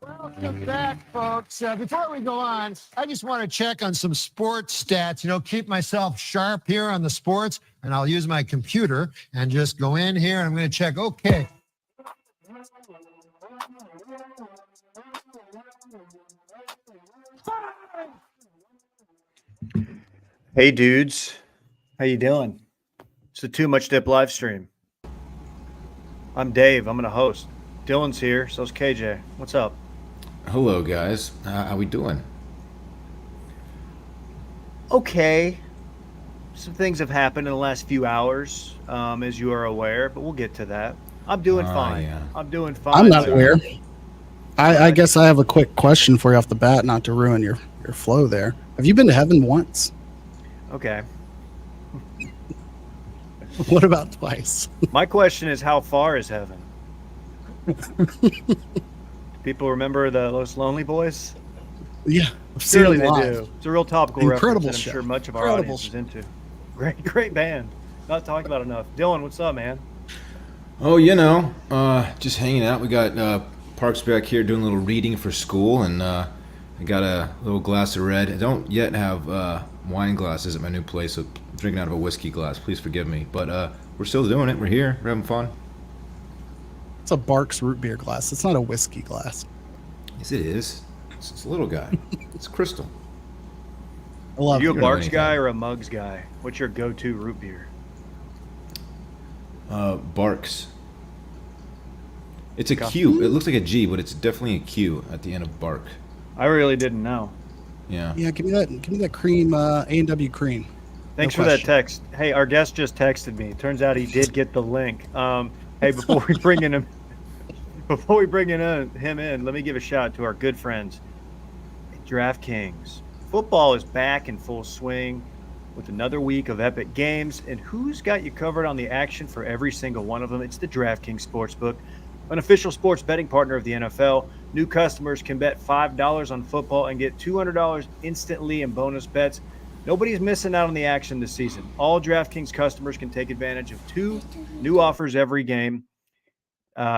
Welcome back, folks. Before we go on, I just want to check on some sports stats, keep myself sharp here on the sports, and I'll use my computer and just go in here and I'm going to check. Okay. Hey, dudes. How you doing? It's the Too Much Dip live stream. I'm Dave. I'm going to host. Dylan's here. So's KJ. What's up? Hello, guys. How we doing? Okay. Some things have happened in the last few hours, as you are aware, but we'll get to that. I'm doing fine. Yeah. I'm doing fine. I'm not aware. I guess I have a quick question for you off the bat, not to ruin your flow there. Have you been to heaven once? Okay. What about twice? My question is, how far is heaven? People remember the Los Lonely Boys? Yeah. Surely they do. It's a real topical Incredible reference that I'm sure much of our Incredible audience is into. Great band. Not talked about enough. Dylan, what's up, man? Oh, just hanging out. We got Parks back here doing a little reading for school, and I got a little glass of red. I don't yet have wine glasses at my new place, so I'm drinking out of a whiskey glass. Please forgive me. But we're still doing it. We're here. We're having fun. It's a Barks root beer glass. It's not a whiskey glass. Yes, it is. It's a little guy. It's crystal. I love Are you a it. Barks guy or a Muggs guy? What's your go-to root beer? Barks. It's a Q. It looks like a G, but it's definitely a Q at the end of bark. I really didn't know. Yeah. Yeah, give me that cream, A&W cream. Thanks for that text. Hey, our guest just texted me. Turns out he did get the link. Hey, before we bring him in, let me give a shout out to our good friends at DraftKings. Football is back in full swing with another week of epic games, and who's got you covered on the action for every single one of them? It's the DraftKings Sportsbook, an official sports betting partner of the NFL. New customers can bet $5 on football and get $200 instantly in bonus bets. Nobody's missing out on the action this season. All DraftKings customers can take advantage of 2 new offers every game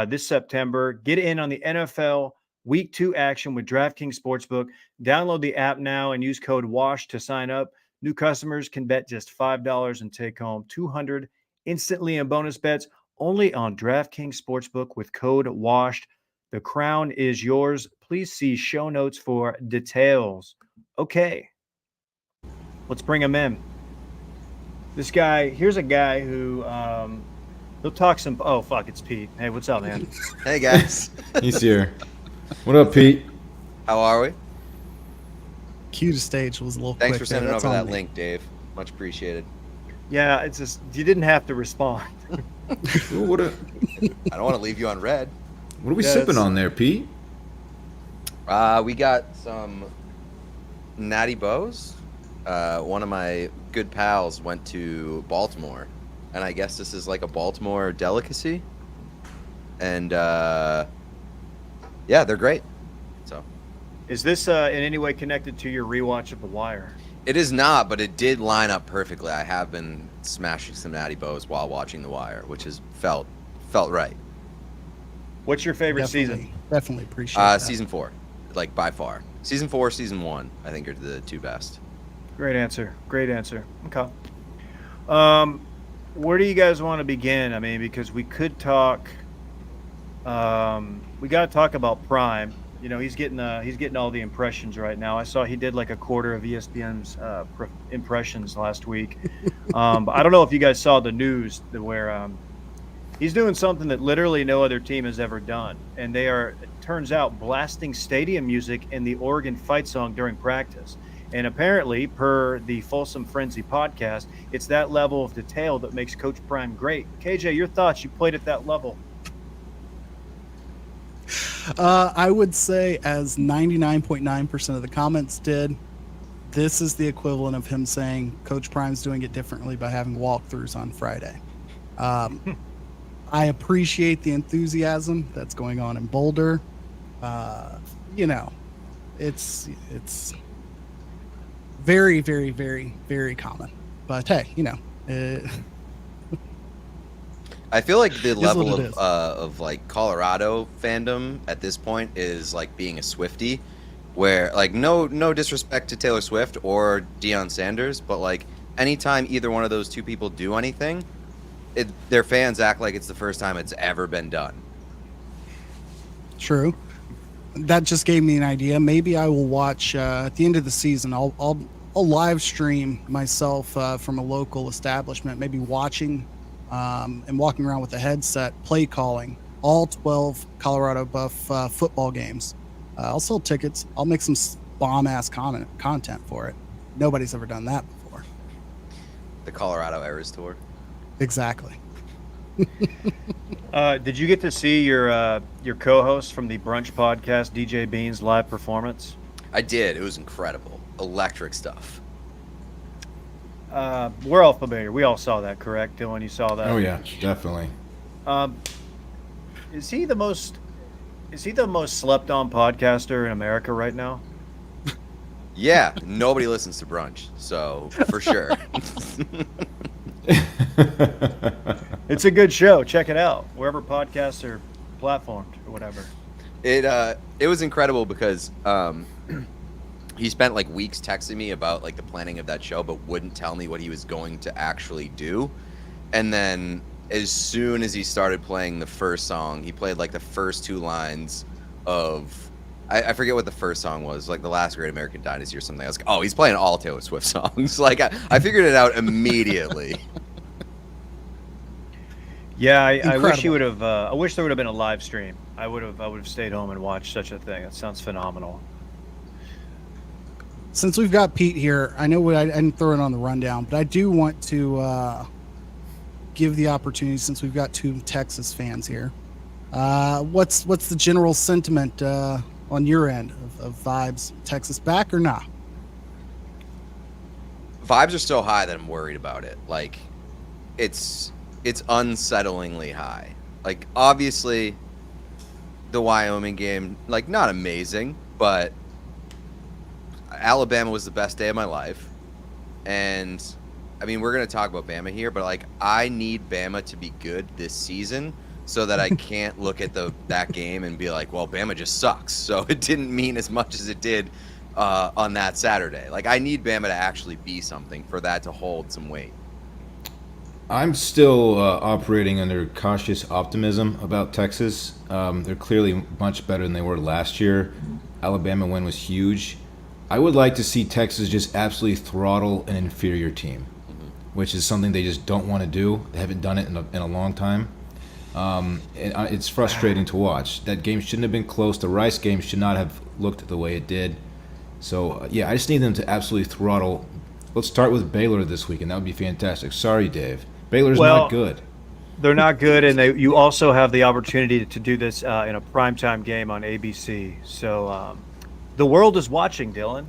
this September. Get in on the NFL Week 2 action with DraftKings Sportsbook. Download the app now and use code WASH to sign up. New customers can bet just $5 and take home $200 instantly in bonus bets only on DraftKings Sportsbook with code WASHED. The crown is yours. Please see show notes for details. Okay, let's bring him in. This guy, here's a guy who he'll talk some. Oh, fuck, it's Pete. Hey, what's up, man? Hey, guys. He's here. What up, Pete? How are we? Cue to stage was a little Thanks quick for sending there. over That's that on me. link, Dave. Much appreciated. Yeah, it's just you didn't have to respond. What I don't want to leave you on red. are we sipping on there, Pete? We got some Natty Bows. One of my good pals went to Baltimore, and I guess this is like a Baltimore delicacy. And yeah, they're great. So, Is this in any way connected to your rewatch of The Wire? it is not, but it did line up perfectly. I have been smashing some Natty Bows while watching The Wire, which has felt right. What's your favorite season? Definitely appreciate that. Season 4, like by far. Season 4, season 1, I think are the 2 best. Great answer. Okay. Where do you guys want to begin? I mean, because we could talk. We got to talk about Prime. He's getting all the impressions right now. I saw he did like a quarter of ESPN's impressions last week. But I don't know if you guys saw the news where he's doing something that literally no other team has ever done, and they are, it turns out, blasting stadium music in the Oregon fight song during practice. And apparently, per the Folsom Frenzy podcast, it's that level of detail that makes Coach Prime great. KJ, your thoughts? You played at that level. I would say, as 99.9% of the comments did, this is the equivalent of him saying Coach Prime's doing it differently by having walkthroughs on Friday. I appreciate the enthusiasm that's going on in Boulder. It's very, very, very, very common. But hey, I feel like the Is level what it of like Colorado fandom at this point is like being a Swiftie, where like no disrespect to Taylor Swift or Deion Sanders, but like anytime either one of those two people do anything, their fans act like it's the first time it's ever been done. True. That just gave me an idea. Maybe I will watch at the end of the season. I'll live stream myself from a local establishment, maybe watching and walking around with a headset, play calling all 12 Colorado Buff football games. I'll sell tickets. I'll make some bomb ass content for it. Nobody's ever done that before. The Colorado Eras Tour. Exactly. Did you get to see your co-host from the Brunch podcast, DJ Bean's live performance? I did. It was incredible. Electric stuff. We're all familiar. We all saw that, correct, Dylan? You saw that? Oh yeah, definitely. Is he the most slept on podcaster in America right now? Yeah, nobody listens to Brunch, so for sure. It's a good show. Check it out wherever podcasts are platformed or whatever. It was incredible because he spent like weeks texting me about like the planning of that show, but wouldn't tell me what he was going to actually do. And then as soon as he started playing the first song, he played like the first two lines of I forget what the first song was, like The Last Great American Dynasty or something. I was like, oh, he's playing all Taylor Swift songs. Like I figured it out immediately. Yeah, I wish he would have. I wish there would have been a live stream. I would have stayed home and watched such a thing. That sounds phenomenal. Since we've got Pete here, I know I didn't throw it on the rundown, but I do want to give the opportunity, since we've got two Texas fans here. What's the general sentiment on your end of vibes? Texas back or not? Vibes are so high that I'm worried about it. Like, it's unsettlingly high. Like, obviously, the Wyoming game, like, not amazing, but Alabama was the best day of my life. And, I mean, we're going to talk about Bama here, but, like, I need Bama to be good this season so that I can't look at that game and be like, well, Bama just sucks. So it didn't mean as much as it did on that Saturday. Like, I need Bama to actually be something for that to hold some weight. I'm still operating under cautious optimism about Texas. They're clearly much better than they were last year. Alabama win was huge. I would like to see Texas just absolutely throttle an inferior team, which is something they just don't want to do. They haven't done it in a long time. And it's frustrating to watch. That game shouldn't have been close. The Rice game should not have looked the way it did. So, yeah, I just need them to absolutely throttle. Let's start with Baylor this week, and that would be fantastic. Sorry, Dave. Baylor's not good. They're not good, and you also have the opportunity to do this in a primetime game on ABC. So the world is watching, Dylan.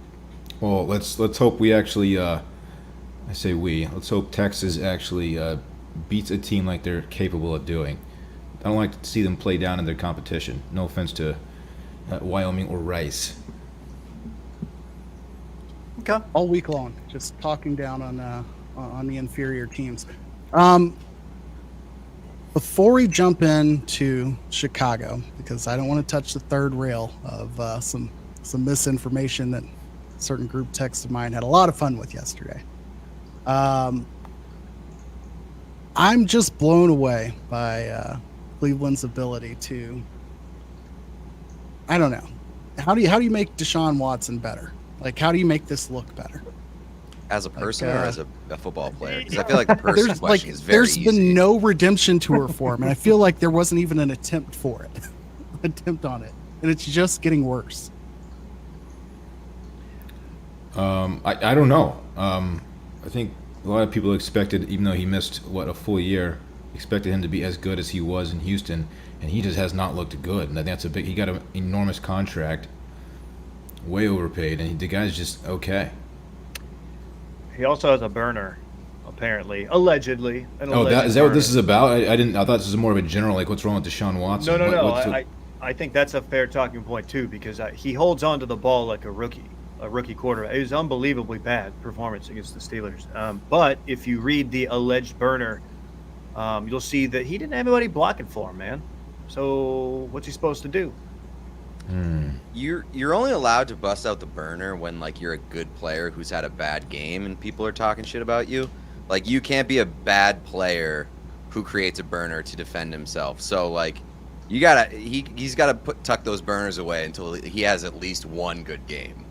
Well, let's hope we actually I say we. Let's hope Texas actually beats a team like they're capable of doing. I don't like to see them play down in their competition. No offense to Wyoming or Rice. Okay. All week long, just talking down on the inferior teams. Before we jump into Chicago, because I don't want to touch the third rail of some misinformation that a certain group text of mine had a lot of fun with yesterday. I'm just blown away by Cleveland's ability to, I don't know, how do you make Deshaun Watson better? Like, how do you make this look better? As a person or as a football player? Because I feel like the person question is very there's easy. been no redemption tour for him, and I feel like there wasn't even an attempt for it, on it, and it's just getting worse. I don't know. I think a lot of people expected, even though he missed a full year, expected him to be as good as he was in Houston, and he just has not looked good. And I think that's he got an enormous contract, way overpaid, and the guy's just okay. He also has a burner, apparently, allegedly. Is that what this is about? I thought this was more of a general, like, what's wrong with Deshaun Watson? No. I think that's a fair talking point too, because he holds on to the ball like a rookie quarterback. It was unbelievably bad performance against the Steelers. But if you read the alleged burner you'll see that he didn't have anybody blocking for him, man. So what's he supposed to do? You're only allowed to bust out the burner when like you're a good player who's had a bad game and people are talking shit about you. Like you can't be a bad player who creates a burner to defend himself. So like he's gotta tuck those burners away until he has at least one good game.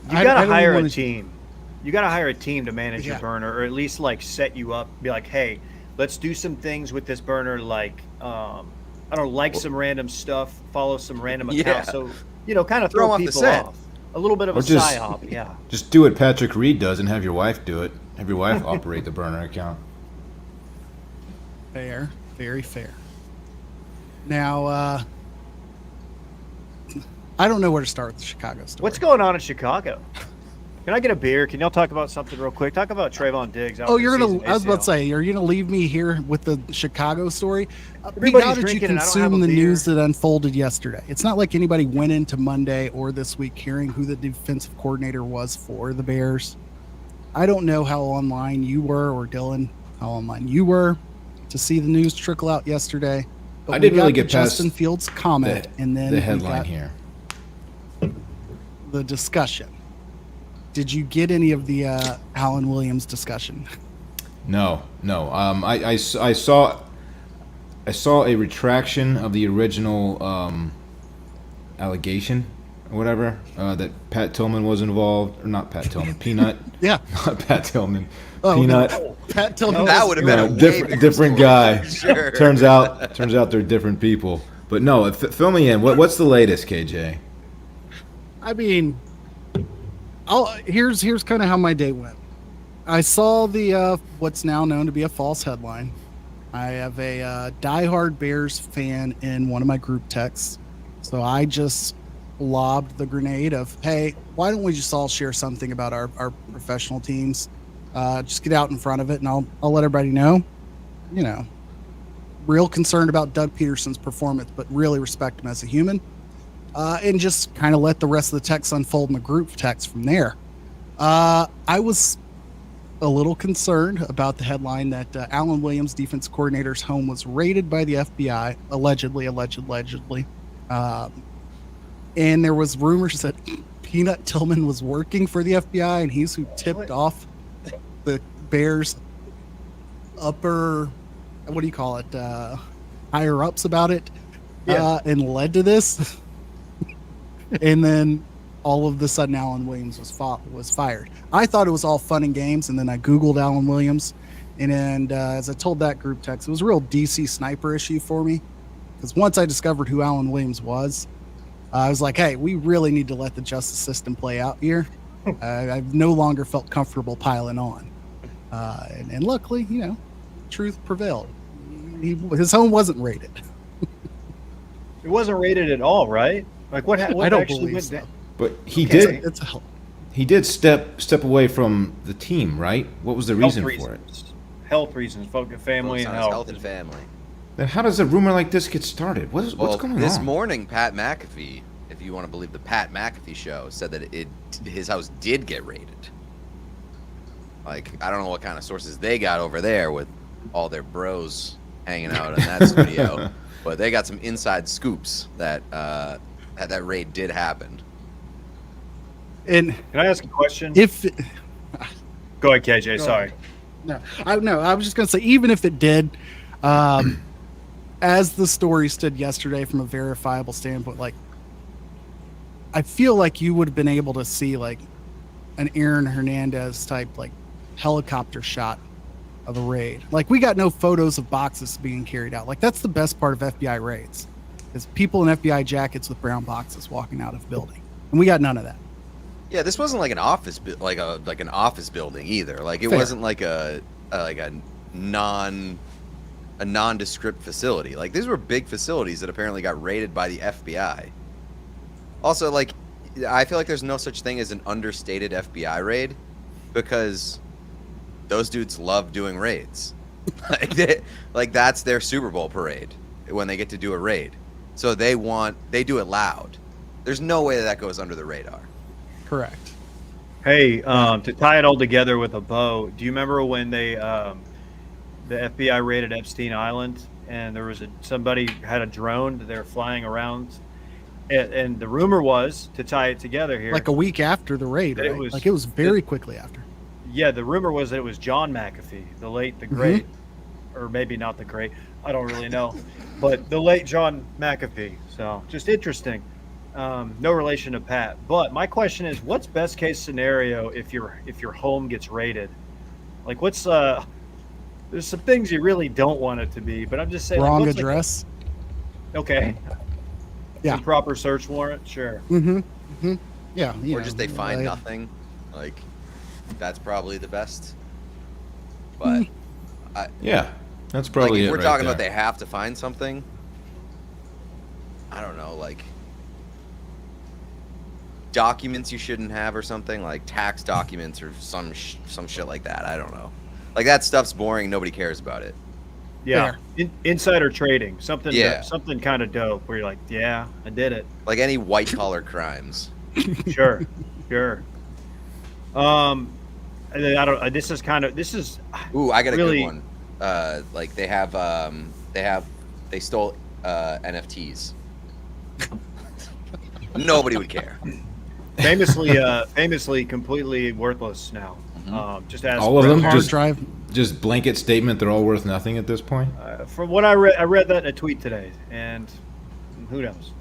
You gotta hire a team. You gotta hire a team to manage your burner, or at least like set you up. Be like, hey, let's do some things with this burner, like I don't know, like some random stuff, follow some random accounts. So kind of throw people off. A little bit of a psyop, yeah. Just do what Patrick Reed does and have your wife do it. Have your wife operate the burner account. Fair, very fair. Now, I don't know where to start with the Chicago story. What's going on in Chicago? Can I get a beer? Can y'all talk about something real quick? Talk about Trayvon Diggs. Oh, you're gonna. I was about to say, are you gonna leave me here with the Chicago story? How did you consume the news that unfolded yesterday? It's not like anybody went into Monday or this week hearing who the defensive coordinator was for the Bears. I don't know how online you were, or Dylan, how online you were to see the news trickle out yesterday. But I didn't really get past Justin Fields' comment, and then the headline here. The discussion. Did you get any of the Alan Williams discussion? No. I saw a retraction of the original allegation or whatever that Pat Tillman was involved, or not Pat Tillman, Peanut. Yeah, not Pat Tillman. Peanut. No. Pat Tillman. That would have been a different guy. Sure. Turns out they're different people. But no, fill me in. What's the latest, KJ? I mean, here's kind of how my day went. I saw the what's now known to be a false headline. I have a diehard Bears fan in one of my group texts, so I just lobbed the grenade of, hey, why don't we just all share something about our professional teams? Just get out in front of it, and I'll let everybody know. Real concerned about Doug Peterson's performance, but really respect him as a human. And just kind of let the rest of the text unfold in the group text from there. I was a little concerned about the headline that Alan Williams, defense coordinator's home, was raided by the FBI, allegedly. And there was rumors that Peanut Tillman was working for the FBI, and he's who tipped off the Bears' upper, what do you call it, higher ups about it, and led to this. And then all of the sudden, Alan Williams was fired. I thought it was all fun and games, and then I Googled Alan Williams, and as I told that group text, it was a real DC sniper issue for me, because once I discovered who Alan Williams was, I was like, hey, we really need to let the justice system play out here. I've no longer felt comfortable piling on. And luckily, truth prevailed. His home wasn't raided. It wasn't raided at all, right? Like what I don't actually believe went so. down? But he did step away from the team, right? What was the reason for it? Health reasons, family and health. Health and family. Then how does a rumor like this get started? What's going on? This morning, Pat McAfee, if you want to believe the Pat McAfee show, said that his house did get raided. Like, I don't know what kind of sources they got over there with all their bros hanging out in that studio, but they got some inside scoops that that raid did happen. And can I ask a question? Go ahead, KJ. Sorry. I was just gonna say, even if it did, as the story stood yesterday from a verifiable standpoint, like, I feel like you would have been able to see like an Aaron Hernandez type like helicopter shot of a raid. Like, we got no photos of boxes being carried out. Like, that's the best part of FBI raids, is people in FBI jackets with brown boxes walking out of building, and we got none of that. Yeah, this wasn't like an office, like an office building either. Like, it wasn't like a nondescript facility. Like, these were big facilities that apparently got raided by the FBI. Also, like, I feel like there's no such thing as an understated FBI raid, because those dudes love doing raids. Like that's their Super Bowl parade when they get to do a raid. So they do it loud. There's no way that goes under the radar. Correct. Hey, to tie it all together with a bow, do you remember when the FBI raided Epstein Island and there was somebody had a drone that they were flying around, and the rumor was, to tie it together here, Like a week after the raid, It right? was- Like it was very quickly after. yeah, the rumor was that it was John McAfee, the late, the great, or maybe not the great, I don't really know, but the late John McAfee. So just interesting. No relation to Pat. But my question is, what's best case scenario if your home gets raided? Like, what's there's some things you really don't want it to be, but I'm just saying, Wrong what's address. okay. Yeah. Improper search warrant, sure. Yeah. you Or know, just they find nothing. Like, that's probably the best. But Yeah, that's like, probably if it we're right talking there. about they have to find something, I don't know, like documents you shouldn't have or something, like tax documents or some shit like that. I don't know. Like, that stuff's boring. Nobody cares about it. Yeah. Insider trading, something Yeah. something kind of dope where you're like, yeah, I did it. Like any white collar crimes. Sure. And then I don't. This is Ooh, I got a really good one. Like they stole NFTs. Nobody would care. famously completely worthless now. Just ask All of them? hard Just- drive. Just blanket statement, they're all worth nothing at this point. From what I read that in a tweet today, and who knows?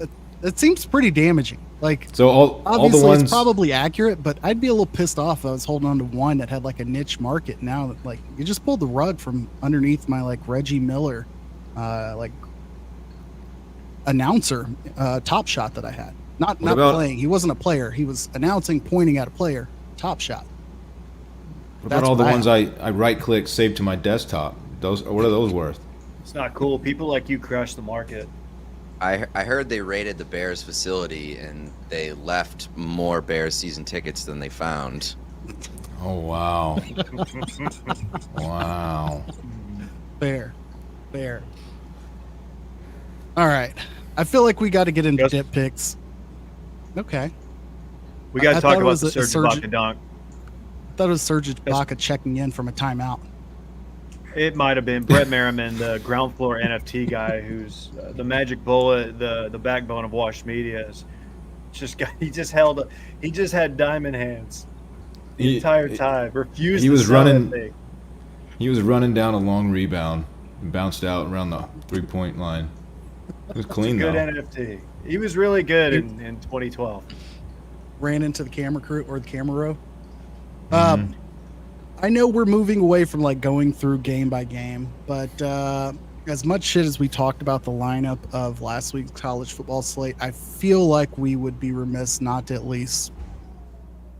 It seems pretty damaging. Like, So all obviously the ones, it's probably accurate, but I'd be a little pissed off if I was holding on to one that had like a niche market. Now that, like, you just pulled the rug from underneath my like Reggie Miller like announcer top shot that I had. Not about- playing. He wasn't a player. He was announcing, pointing at a player. Top shot. what about that's all the what I ones I right click save to my desktop? Those, what are those worth? It's not cool. People like you crush the market. I heard they raided the Bears facility and they left more Bears season tickets than they found. Oh wow, wow. Fair. All right. I feel like we got to get into Yes. dip picks. Okay. We got I to thought talk it about was the a Serge surgeon- Ibaka dunk. I thought it was Serge Ibaka checking in from a timeout. It might have been Brett Merriman, the ground floor NFT guy, who's the magic bullet, the backbone of Wash Media. He just had diamond hands the entire time. Refused. he to was sell running- that thing. He was running down a long rebound and bounced out around the 3-point line. It was clean Good though. NFT. He was really good in 2012. Ran into the camera crew or the camera row. I know we're moving away from like going through game by game, but as much shit as we talked about the lineup of last week's college football slate, I feel like we would be remiss not to at least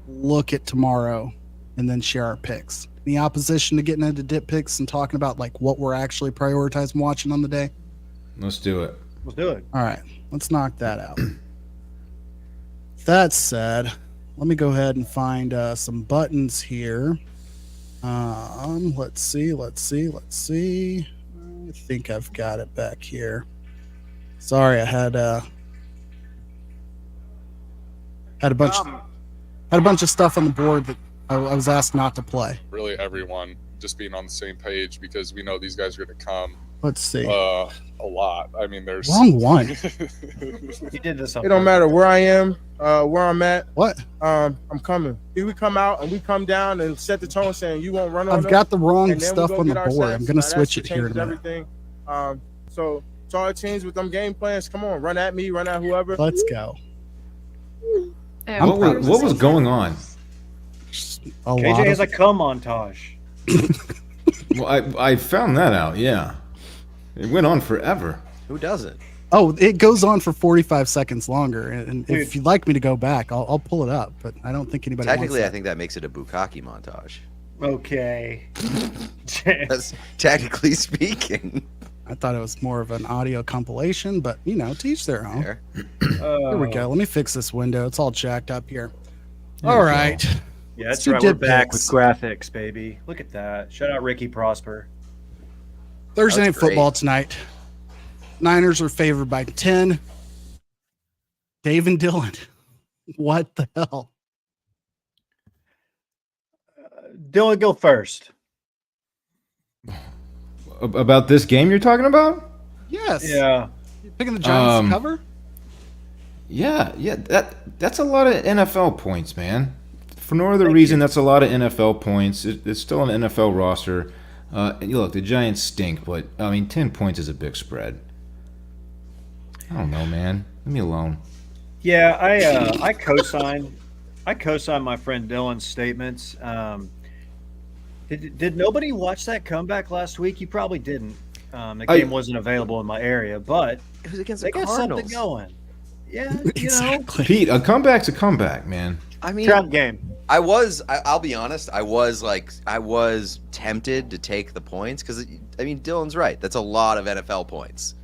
look at tomorrow and then share our picks. Any opposition to getting into dip picks and talking about like what we're actually prioritizing watching on the day? Let's do it. Let's do it. All right, let's knock that out. That said, let me go ahead and find some buttons here. Let's see. I think I've got it back here. Sorry, I had a bunch of stuff on the board that I was asked not to play. Really everyone just being on the same page because we know these guys are going to come Let's see. a lot. I mean, there's Wrong one. He did this. It don't matter where I am, where I'm at. What? I'm coming. If we come out and we come down and set the tone, saying you won't run on I've them, got the wrong and then we stuff go on the get our board. sets. I'm gonna Now, switch that it here in a changes minute. everything. So all it changed with them game plans. Come on, run at me, run at whoever. Let's go. What was going on? A lot KJ has of a cum montage. Well, I found that out. Yeah, it went on forever. Who doesn't? Oh, it goes on for 45 seconds longer. And if Dude. you'd like me to go back, I'll pull it up. But I don't think anybody Technically, wants I that. think that makes it a bukkake montage. Okay. That's technically speaking. I thought it was more of an audio compilation, but you know, to each their own. There. Here we go. Let me fix this window. It's all jacked up here. There All you right. Yeah, Let's that's do right. We're dip back picks. with graphics, baby. Look at that. Shout out Ricky Prosper. Thursday night That's great. football tonight. Niners are favored by 10. Dave and Dylan. What the hell? Dylan, go first. About this game you're talking about? Yes. Yeah. You're picking the Giants to cover? Yeah. That's a lot of NFL points, man. For no other reason, that's a lot of NFL points. It's still an NFL roster. Look, the Giants stink, but, 10 points is a big spread. I don't know, man. Leave me alone. Yeah, I co-sign my friend Dylan's statements. Did nobody watch that comeback last week? You probably didn't. The game wasn't available in my area, but It was against they the got Cardinals. something going. Yeah, Exactly. Pete, a comeback's a comeback, man. I mean, trap game. I'll be honest. I was tempted to take the points because Dylan's right. That's a lot of NFL points,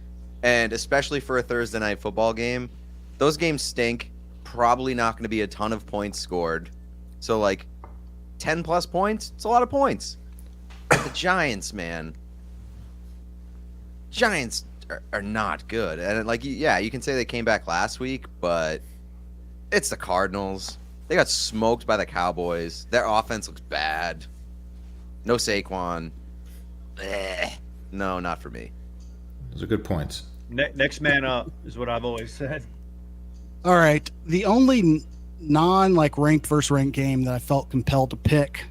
and especially for a Thursday night football game, those games stink. Probably not going to be a ton of points scored. So 10 plus points. It's a lot of points. But the Giants, man. Giants are not good, and you can say they came back last week, but it's the Cardinals. They got smoked by the Cowboys. Their offense looks bad. No Saquon. No, not for me. Those are good points. Next man up is what I've always said. All right. The only ranked versus ranked game that I felt compelled to pick,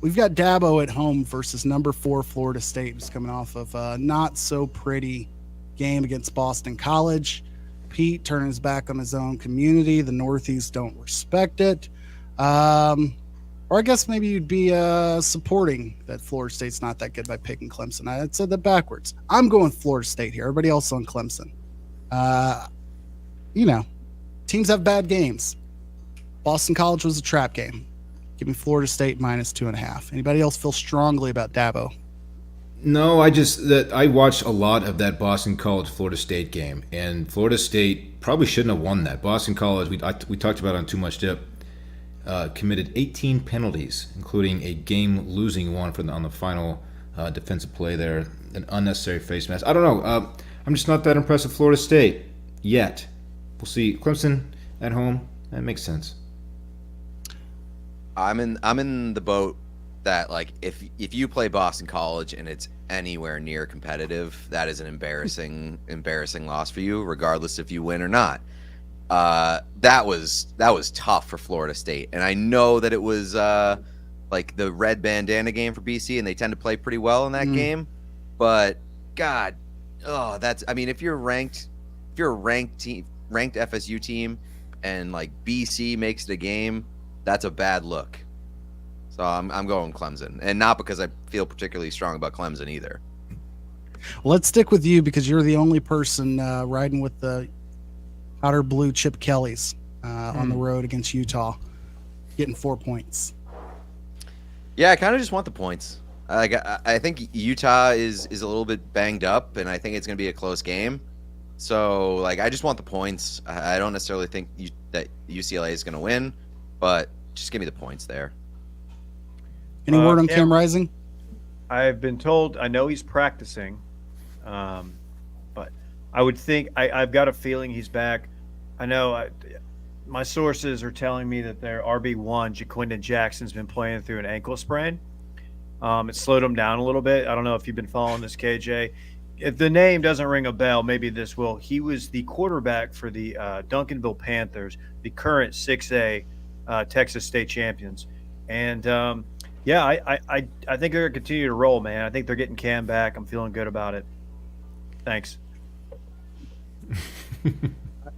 we've got Dabo at home versus number 4 Florida State, who's coming off of a not so pretty game against Boston College. Pete turning his back on his own community. The Northeast don't respect it. Or I guess maybe you'd be supporting that Florida State's not that good by picking Clemson. I had said that backwards. I'm going Florida State here. Everybody else on Clemson. Teams have bad games. Boston College was a trap game. Give me Florida State -2.5. Anybody else feel strongly about Dabo? No, I watched a lot of that Boston College Florida State game, and Florida State probably shouldn't have won that. Boston College, we talked about it on Too Much Dip, committed 18 penalties, including a game-losing one on the final defensive play there, an unnecessary face mask. I don't know. I'm just not that impressed with Florida State yet. We'll see. Clemson at home, that makes sense. I'm in the boat that if you play Boston College and it's anywhere near competitive, that is an embarrassing loss for you, regardless if you win or not. That was tough for Florida State, and I know that it was the red bandana game for BC, and they tend to play pretty well in that game. But God, if you're a ranked FSU team, and BC makes it a game, that's a bad look. So I'm going Clemson, and not because I feel particularly strong about Clemson either. Let's stick with you because you're the only person riding with the outer blue Chip Kellys on the road against Utah, getting 4 points. Yeah, I kind of just want the points. I think Utah is a little bit banged up, and I think it's going to be a close game. So I just want the points. I don't necessarily think that UCLA is going to win, but just give me the points there. Any word on Cam Rising? I've been told, I know he's practicing, but I would think, I've got a feeling he's back. I know my sources are telling me that their RB1, Jaquindon Jackson's been playing through an ankle sprain. It slowed him down a little bit. I don't know if you've been following this, KJ. If the name doesn't ring a bell, maybe this will. He was the quarterback for the Duncanville Panthers, the current 6A Texas State champions. And, I think they're going to continue to roll, man. I think they're getting Cam back. I'm feeling good about it. Thanks.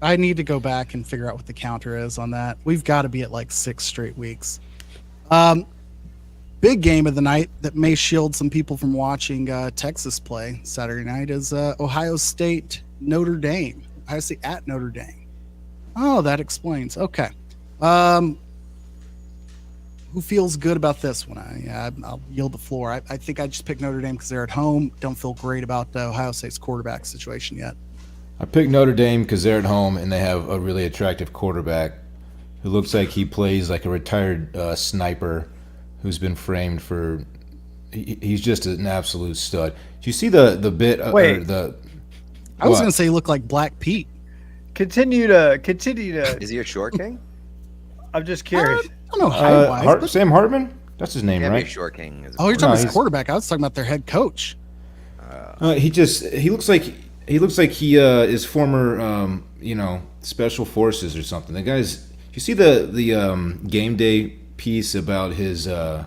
I need to go back and figure out what the counter is on that. We've got to be at 6 straight weeks. Big game of the night that may shield some people from watching Texas play Saturday night is Ohio State Notre Dame. Ohio State at Notre Dame. Oh, that explains. Okay. Who feels good about this one? I'll yield the floor. I think I just picked Notre Dame because they're at home. Don't feel great about Ohio State's quarterback situation yet. I picked Notre Dame because they're at home and they have a really attractive quarterback who looks like he plays like a retired sniper who's been framed for. He's just an absolute stud. Do you see the bit? Wait. I was going to say he looked like Black Pete. Continue to. Is he a short king? I'm just curious. I don't know height-wise, Sam Hartman? That's his name, Can't be a right? short king. Oh, you're talking No, about his he's- quarterback. I was talking about their head coach. He looks like he is former special forces or something. The guy's. You see the game day piece about his Oh,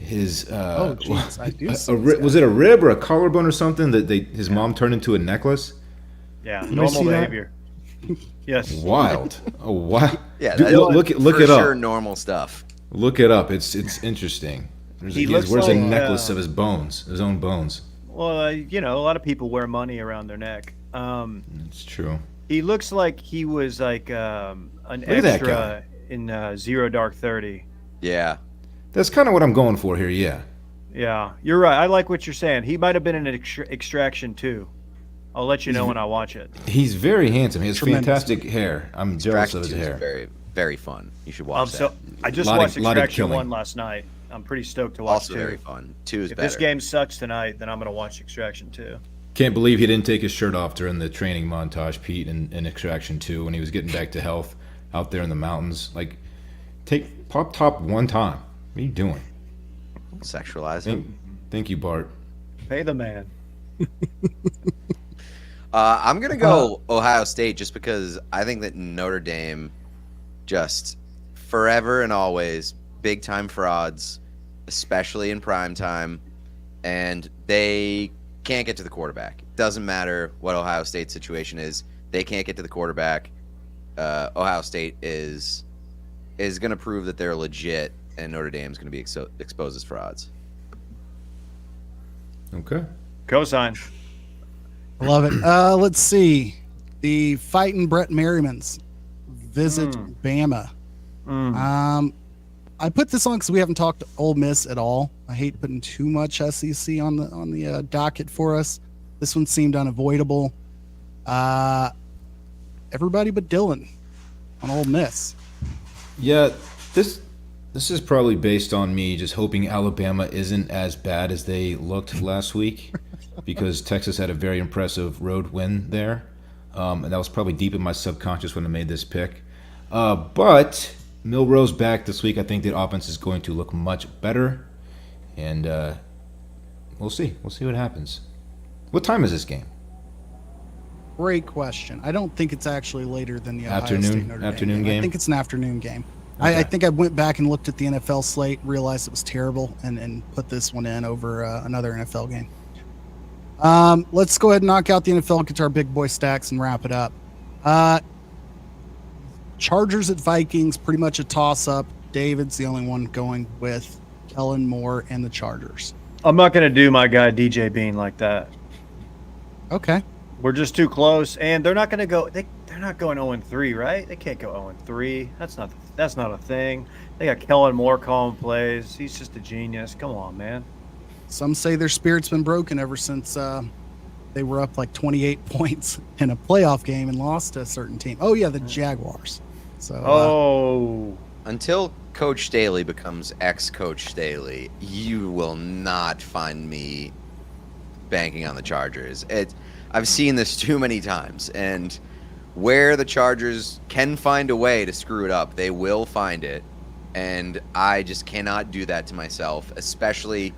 jeez, I do see this guy. was it a rib or a collarbone or something that his mom turned into a necklace? Yeah, Did I normal see that? behavior. Yes. Wild. Oh wow. Yeah, Dude, that's look for it sure up. normal stuff. Look it up. It's interesting. He He looks wears a like, necklace of his bones, his own bones. Well, a lot of people wear money around their neck. It's true. He looks like he was like an at that extra guy. in Zero Dark 30. Yeah. That's kind of what I'm going for here. Yeah. Yeah, you're right. I like what you're saying. He might have been in an Extraction too. I'll let you know when I watch it. He's very handsome. He has Tremendous. fantastic hair. I'm jealous Extraction of his 2 is hair. very, very fun. You should watch that. So I just Lot of- watched lot of Extraction killing. 1 last night. I'm pretty stoked to watch Also 2. very fun. 2 is If better. this game sucks tonight, then I'm going to watch Extraction 2. Can't believe he didn't take his shirt off during the training montage, Pete, in Extraction 2 when he was getting back to health out there in the mountains. Like, pop top one time. What are you doing? Sexualize him. Thank you, Bart. Pay the man. I'm going to go Ohio State just because I think that Notre Dame just forever and always big-time frauds, especially in prime time, and they can't get to the quarterback. It doesn't matter what Ohio State's situation is. They can't get to the quarterback. Ohio State is going to prove that they're legit, and Notre Dame's going to be exposed as frauds. Okay. Cosign. I love it. Let's see. The fighting Brett Merriman's visit Bama. I put this on because we haven't talked Ole Miss at all. I hate putting too much SEC on the docket for us. This one seemed unavoidable. Everybody but Dylan on Ole Miss. Yeah, this is probably based on me just hoping Alabama isn't as bad as they looked last week because Texas had a very impressive road win there. And that was probably deep in my subconscious when I made this pick. But Milroe's back this week. I think the offense is going to look much better. And we'll see. We'll see what happens. What time is this game? Great question. I don't think it's actually later than the Ohio Afternoon- State Notre Dame afternoon I game? think it's an afternoon game. Okay. I think I went back and looked at the NFL slate, realized it was terrible, and put this one in over another NFL game. Let's go ahead and knock out the NFL, get to our big boy stacks, and wrap it up. Chargers at Vikings, pretty much a toss-up. David's the only one going with Kellen Moore and the Chargers. I'm not going to do my guy DJ Bean like that. Okay. We're just too close, and they're not going to go. They're not going 0-3, right? They can't go 0-3. That's not a thing. They got Kellen Moore calling plays. He's just a genius. Come on, man. Some say their spirit's been broken ever since they were up like 28 points in a playoff game and lost to a certain team. Oh, yeah, the Jaguars. So, Until Coach Staley becomes ex-Coach Staley, you will not find me banking on the Chargers. I've seen this too many times, and where the Chargers can find a way to screw it up, they will find it, and I just cannot do that to myself, especially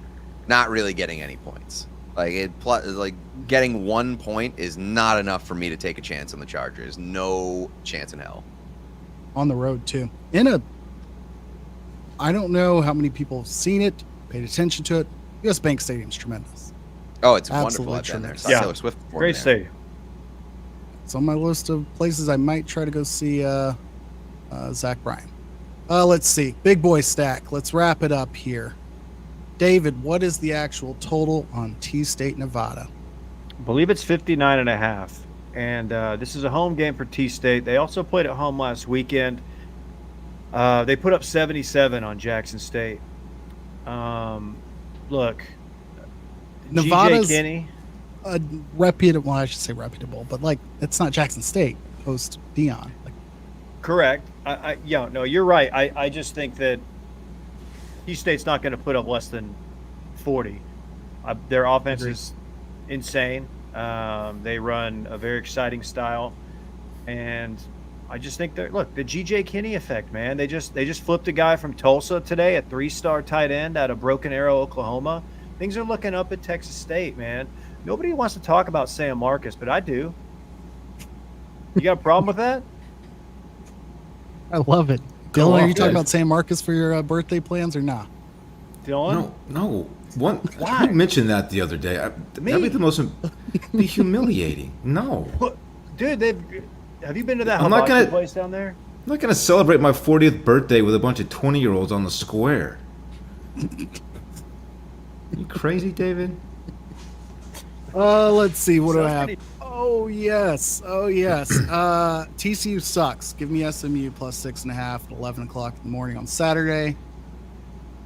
not really getting any points. Like getting 1 point is not enough for me to take a chance on the Chargers. No chance in hell. on the road, too. I don't know how many people have seen it, paid attention to it. US Bank Stadium's tremendous. Oh, it's Absolutely wonderful. I've been there. tremendous. Saw Yeah. Taylor Swift perform Great there. stadium. It's on my list of places I might try to go see Zach Bryan. Let's see. Big boy stack. Let's wrap it up here. David, what is the actual total on T-State, Nevada? I believe it's 59.5. And this is a home game for T-State. They also played at home last weekend. They put up 77 on Jackson State. Look, Nevada's G.J. Kinney. a reputable, well, I should say reputable, but like it's not Jackson State post Deion. Like, Correct. No, you're right. I just think that T-State's not going to put up less than 40. Their offense Agreed. is insane. They run a very exciting style, and I just think the G.J. Kinney effect, man. They just flipped a guy from Tulsa today, a 3-star tight end out of Broken Arrow, Oklahoma. Things are looking up at Texas State, man. Nobody wants to talk about Sam Marcus, but I do. You got a problem with that? I love it. Go Dylan, are off, you talking guys. about Sam Marcus for your birthday plans or not? Dylan? No. One, Why? who mentioned that the other day? That'd be the most be humiliating. No. What? Dude, have you been to that I'm not hibachi gonna- place down there? I'm not going to celebrate my 40th birthday with a bunch of 20-year-olds on the square. You crazy, David? Let's see. What do I Sounds have? pretty- Oh, yes. TCU sucks. Give me SMU plus 6.5 at 11 o'clock in the morning on Saturday.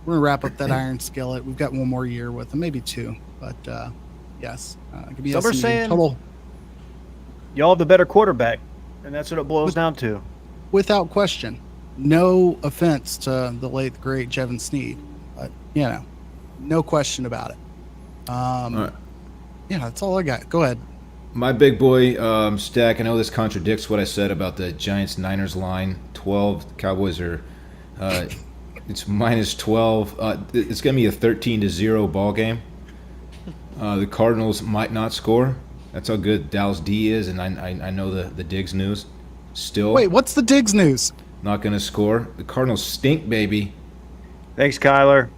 We're going to wrap up that iron skillet. We've got one more year with them, maybe two. But, yes. Give me Some are SMU. saying- Total, Y'all have the better quarterback, and that's what it boils down to. without question. No offense to the late, great Jevin Sneed. But, no question about it. All right. Yeah, that's all I got. Go ahead. My big boy stack. I know this contradicts what I said about the Giants-Niners line. 12. The Cowboys are. It's minus 12. It's going to be a 13-0 ball game. The Cardinals might not score. That's how good Dallas D is, and I know the Diggs news. Still Wait, what's the Diggs news? not going to score. The Cardinals stink, baby. Thanks, Kyler.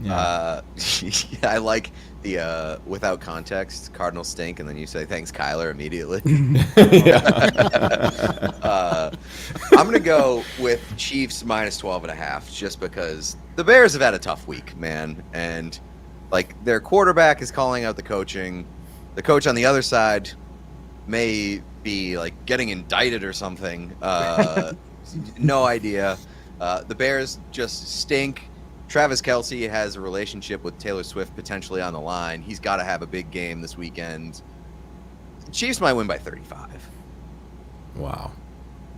I like the without context, Cardinals stink, and then you say thanks, Kyler, immediately. I'm gonna go with Chiefs minus 12.5, just because the Bears have had a tough week, man, and like their quarterback is calling out the coaching. The coach on the other side may be like getting indicted or something. No idea. The Bears just stink. Travis Kelce has a relationship with Taylor Swift potentially on the line. He's got to have a big game this weekend. Chiefs might win by 35. Wow.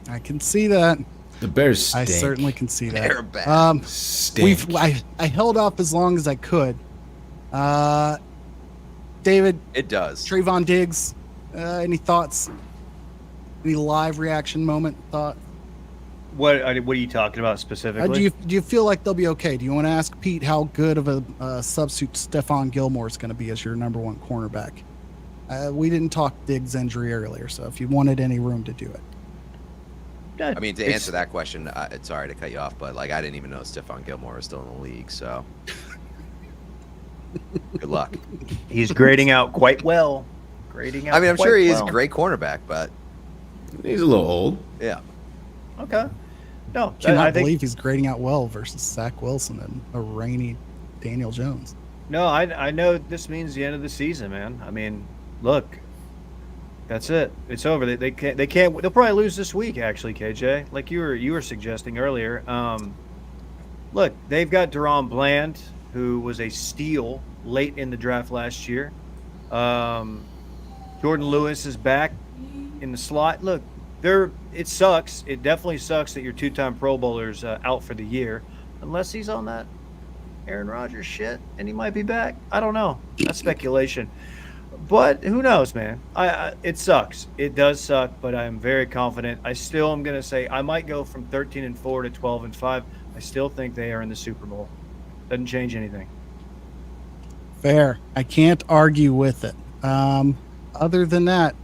I can see that. The Bears I stink. certainly can see that. They're bad. Stink. I held off as long as I could. David, It does. Trayvon Diggs, any thoughts? Any live reaction moment thought? What are you talking about specifically? Do you feel like they'll be okay? Do you want to ask Pete how good of a substitute Stephon Gilmore is going to be as your number one cornerback? We didn't talk Diggs' injury earlier, so if you wanted any room to do it. I mean, to answer that question, sorry to cut you off, but like I didn't even know Stephon Gilmore was still in the league, so good luck. He's grading out quite well. Grading out. I mean, I'm quite sure he is well. a great cornerback, but He's a little old. yeah. Okay. No, Cannot I think believe he's grading out well versus Zach Wilson and a rainy Daniel Jones. no. I know this means the end of the season, man. I mean, look, that's it. It's over. They can't. They'll probably lose this week, actually, KJ. Like you were suggesting earlier. Look, they've got Deron Bland, who was a steal late in the draft last year. Jordan Lewis is back in the slot. Look, it sucks. It definitely sucks that your two-time Pro Bowler's out for the year, unless he's on that Aaron Rodgers shit, and he might be back. I don't know. That's speculation. But who knows, man? It sucks. It does suck, but I'm very confident. I still am going to say I might go from 13-4 to 12-5. I still think they are in the Super Bowl. Doesn't change anything. Fair. I can't argue with it. Other than that,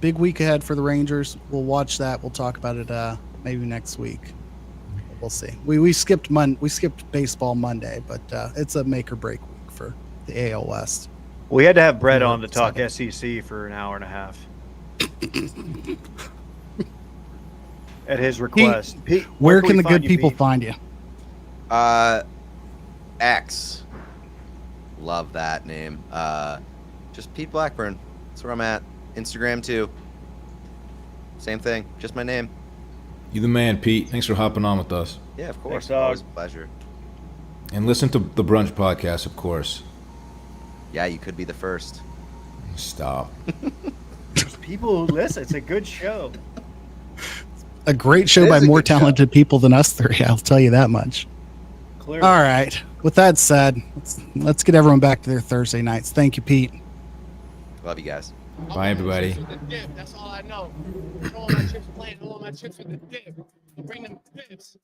big week ahead for the Rangers. We'll watch that. We'll talk about it maybe next week. We'll see. We skipped baseball Monday, but it's a make or break week for the AL West. We had to have Brett on to talk SEC for an hour and a half. At his request. Pete, Where can can we the find good you, people Pete? find you? X. Love that name. Just Pete Blackburn. That's where I'm at. Instagram too. Same thing. Just my name. You the man, Pete. Thanks for hopping on with us. Yeah, of course. Thanks, dog. Always a pleasure. And listen to the Brunch podcast, of course. Yeah, you could be the first. Stop. People who listen. It's a good show. A great show It by is a more good show. talented people than us three. I'll tell you that much. Clearly. All right. With that said, let's get everyone back to their Thursday nights. Thank you, Pete. Love you guys. Bye, everybody. Chips with the dip. That's all I know. I don't want my chips plain. I want my chips with the dip. Bring them dips.